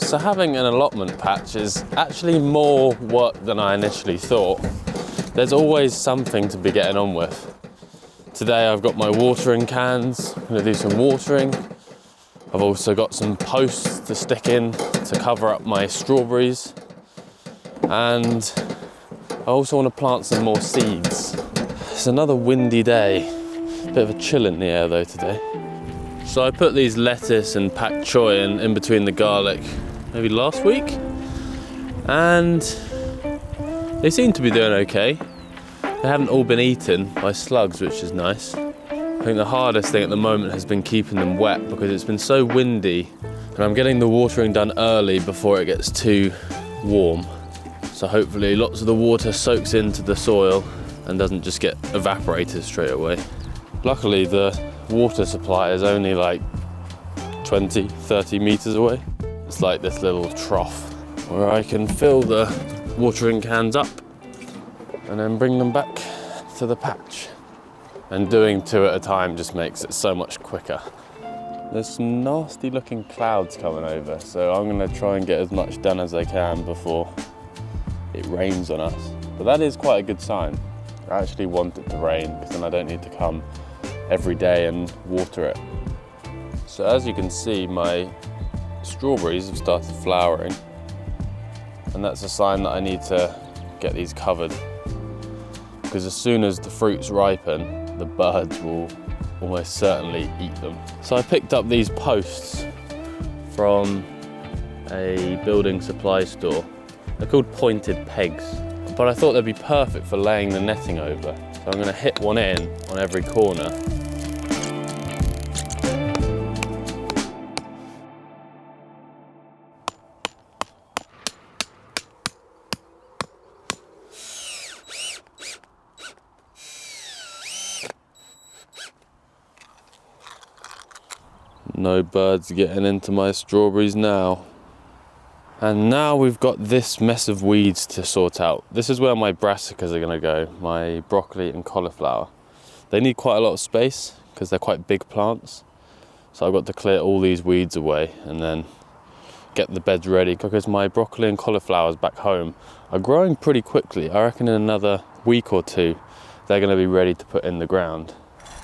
So having an allotment patch is actually more work than I initially thought. There's always something to be getting on with. Today I've got my watering cans, I'm going to do some watering. I've also got some posts to stick in to cover up my strawberries. And I also want to plant some more seeds. It's another windy day. Bit of a chill in the air though today. So I put these lettuce and pak choi in between the garlic maybe last week, and they seem to be doing okay. They haven't all been eaten by slugs, which is nice. I think the hardest thing at the moment has been keeping them wet because it's been so windy, and I'm getting the watering done early before it gets too warm. So hopefully lots of the water soaks into the soil and doesn't just get evaporated straight away. Luckily the water supply is only like 20-30 meters away. It's like this little trough where I can fill the watering cans up and then bring them back to the patch. And doing 2 at a time just makes it so much quicker. There's some nasty looking clouds coming over, so I'm gonna try and get as much done as I can before it rains on us. But that is quite a good sign. I actually want it to rain because then I don't need to come every day and water it. So as you can see, my strawberries have started flowering, and that's a sign that I need to get these covered, because as soon as the fruits ripen, the birds will almost certainly eat them. So I picked up these posts from a building supply store. They're called pointed pegs, but I thought they'd be perfect for laying the netting over. So I'm going to hit one in on every corner. No birds getting into my strawberries now. And now we've got this mess of weeds to sort out. This is where my brassicas are gonna go, my broccoli and cauliflower. They need quite a lot of space because they're quite big plants. So I've got to clear all these weeds away and then get the beds ready, because my broccoli and cauliflowers back home are growing pretty quickly. I reckon in another week or 2, they're gonna be ready to put in the ground.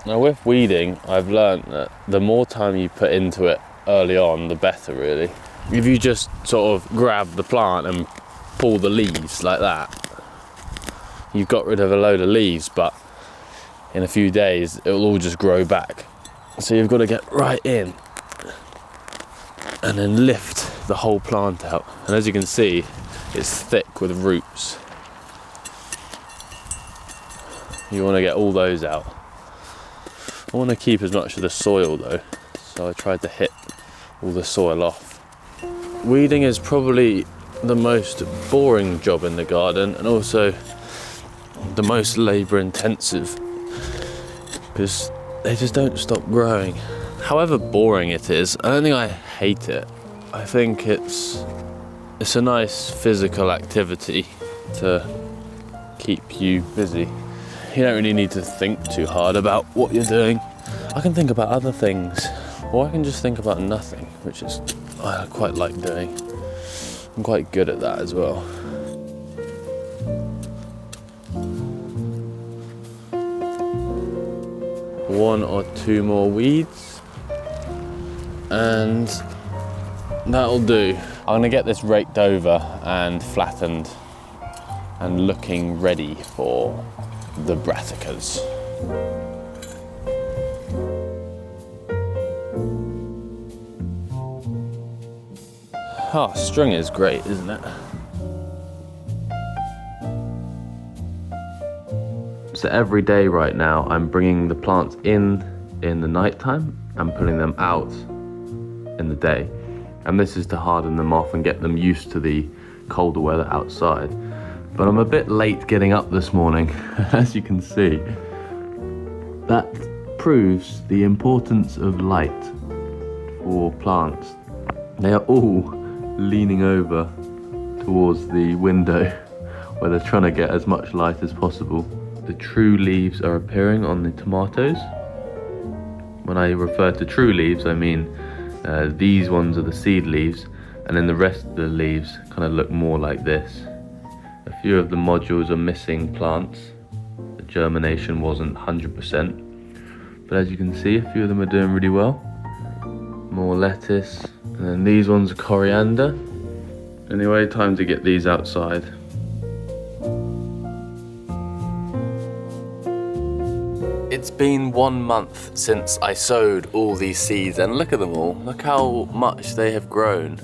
Now with weeding, I've learned that the more time you put into it early on, the better really. If you just sort of grab the plant and pull the leaves like that, you've got rid of a load of leaves, but in a few days, it'll all just grow back. So you've got to get right in and then lift the whole plant out. And as you can see, it's thick with roots. You want to get all those out. I want to keep as much of the soil though, so I tried to hit all the soil off. Weeding is probably the most boring job in the garden, and also the most labour intensive, because they just don't stop growing. However boring it is, I don't think I hate it. I think it's a nice physical activity to keep you busy. You don't really need to think too hard about what you're doing. I can think about other things, or I can just think about nothing, which is I quite like doing. I'm quite good at that as well. One or two more weeds, and that'll do. I'm gonna get this raked over and flattened and looking ready for the brassicas. Oh, string is great, isn't it? So every day right now, I'm bringing the plants in the night time and putting them out in the day. And this is to harden them off and get them used to the colder weather outside. But I'm a bit late getting up this morning, as you can see. That proves the importance of light for plants. They are all leaning over towards the window where they're trying to get as much light as possible. The true leaves are appearing on the tomatoes. When I refer to true leaves, I mean these ones are the seed leaves, and then the rest of the leaves kind of look more like this. A few of the modules are missing plants. The germination wasn't 100%, but as you can see, a few of them are doing really well. More lettuce, and then these ones are coriander. Anyway, time to get these outside. It's been 1 month since I sowed all these seeds, and look at them all. Look how much they have grown.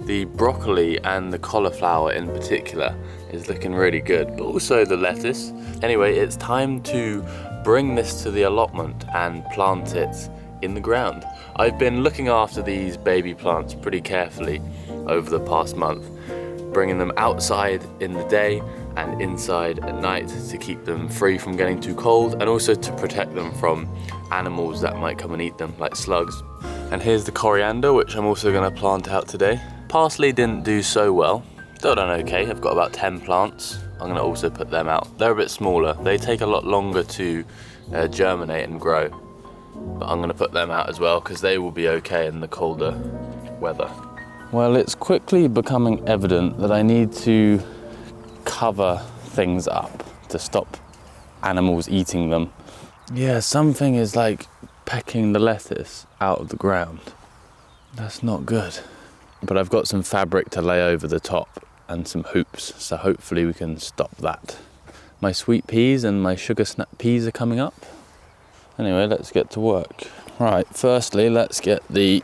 The broccoli and the cauliflower in particular is looking really good, but also the lettuce. Anyway, it's time to bring this to the allotment and plant it in the ground. I've been looking after these baby plants pretty carefully over the past month, bringing them outside in the day and inside at night to keep them free from getting too cold, and also to protect them from animals that might come and eat them, like slugs. And here's the coriander, which I'm also going to plant out today. Parsley didn't do so well, still done okay. I've got about 10 plants. I'm going to also put them out. They're a bit smaller. They take a lot longer to germinate and grow, but I'm going to put them out as well because they will be okay in the colder weather. Well, it's quickly becoming evident that I need to cover things up to stop animals eating them. Yeah, something is like pecking the lettuce out of the ground. That's not good. But I've got some fabric to lay over the top and some hoops, so hopefully we can stop that. My sweet peas and my sugar snap peas are coming up. Anyway, let's get to work. Right, firstly, let's get the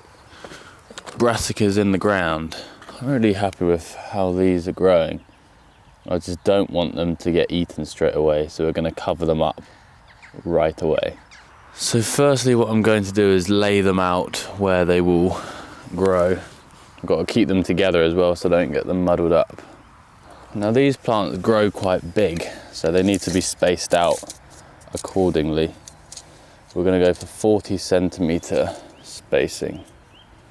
brassicas in the ground. I'm really happy with how these are growing. I just don't want them to get eaten straight away, so we're going to cover them up right away. So firstly, what I'm going to do is lay them out where they will grow. I've got to keep them together as well so I don't get them muddled up. Now these plants grow quite big, so they need to be spaced out accordingly. We're going to go for 40 centimetre spacing.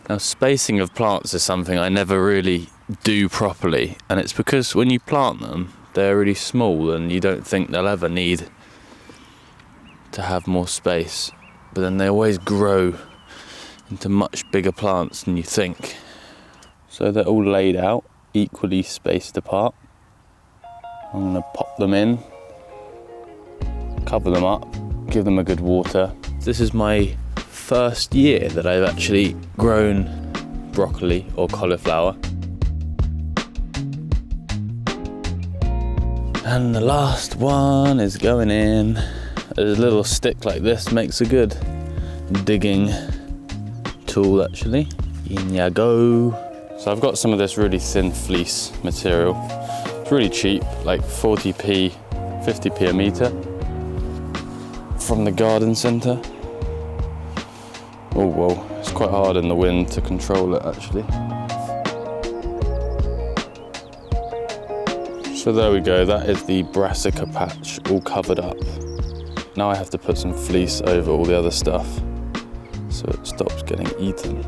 Now spacing of plants is something I never really do properly, and it's because when you plant them, they're really small and you don't think they'll ever need to have more space, but then they always grow into much bigger plants than you think. So they're all laid out, equally spaced apart. I'm going to pop them in, cover them up, give them a good water. This is my first year that I've actually grown broccoli or cauliflower. And the last one is going in. A little stick like this makes a good digging tool actually. In ya go. So I've got some of this really thin fleece material. It's really cheap, like 40p, 50p a metre from the garden centre. Oh whoa, it's quite hard in the wind to control it actually. So there we go, that is the brassica patch all covered up. Now I have to put some fleece over all the other stuff so it stops getting eaten.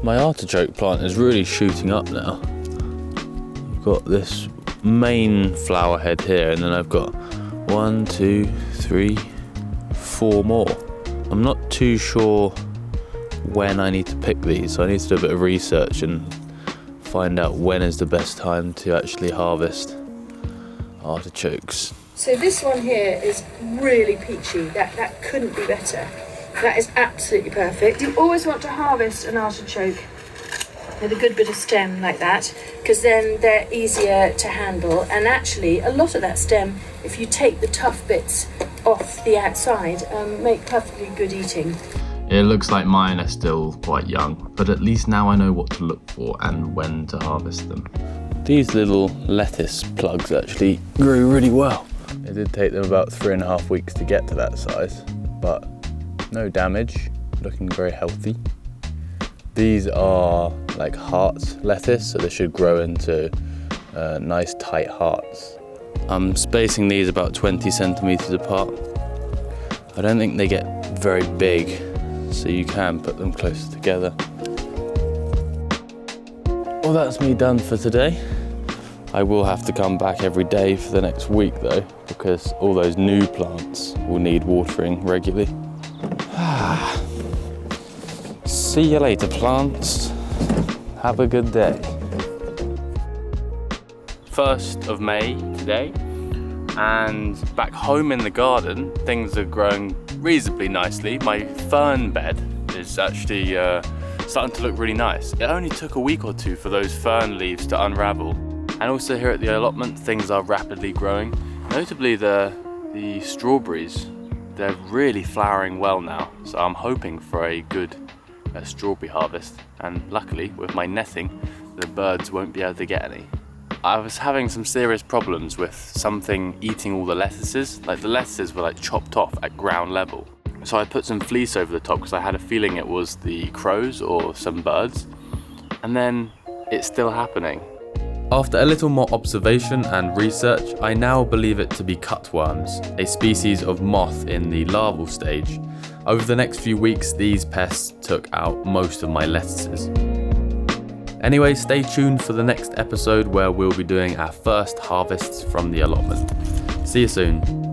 My artichoke plant is really shooting up now. I've got this main flower head here, and then I've got 1, 2, 3, 4 more. I'm not too sure when I need to pick these, so I need to do a bit of research and find out when is the best time to actually harvest artichokes. So this one here is really peachy. That couldn't be better. That is absolutely perfect. You always want to harvest an artichoke with a good bit of stem like that, because then they're easier to handle. And actually, a lot of that stem, if you take the tough bits off the outside, make perfectly good eating. It looks like mine are still quite young, but at least now I know what to look for and when to harvest them. These little lettuce plugs actually grew really well. It did take them about 3.5 weeks to get to that size, but no damage, looking very healthy. These are like heart lettuce, so they should grow into nice tight hearts. I'm spacing these about 20 centimeters apart. I don't think they get very big, so you can put them closer together. Well, that's me done for today. I will have to come back every day for the next week though, because all those new plants will need watering regularly. See you later, plants. Have a good day. 1st of May today, and back home in the garden, things are growing reasonably nicely. My fern bed is actually starting to look really nice. It only took a week or two for those fern leaves to unravel. And also here at the allotment, things are rapidly growing. Notably the strawberries, they're really flowering well now. So I'm hoping for a good strawberry harvest. And luckily, with my netting, the birds won't be able to get any. I was having some serious problems with something eating all the lettuces. Like the lettuces were like chopped off at ground level. So I put some fleece over the top because I had a feeling it was the crows or some birds. And then it's still happening. After a little more observation and research, I now believe it to be cutworms, a species of moth in the larval stage. Over the next few weeks, these pests took out most of my lettuces. Anyway, stay tuned for the next episode where we'll be doing our first harvests from the allotment. See you soon.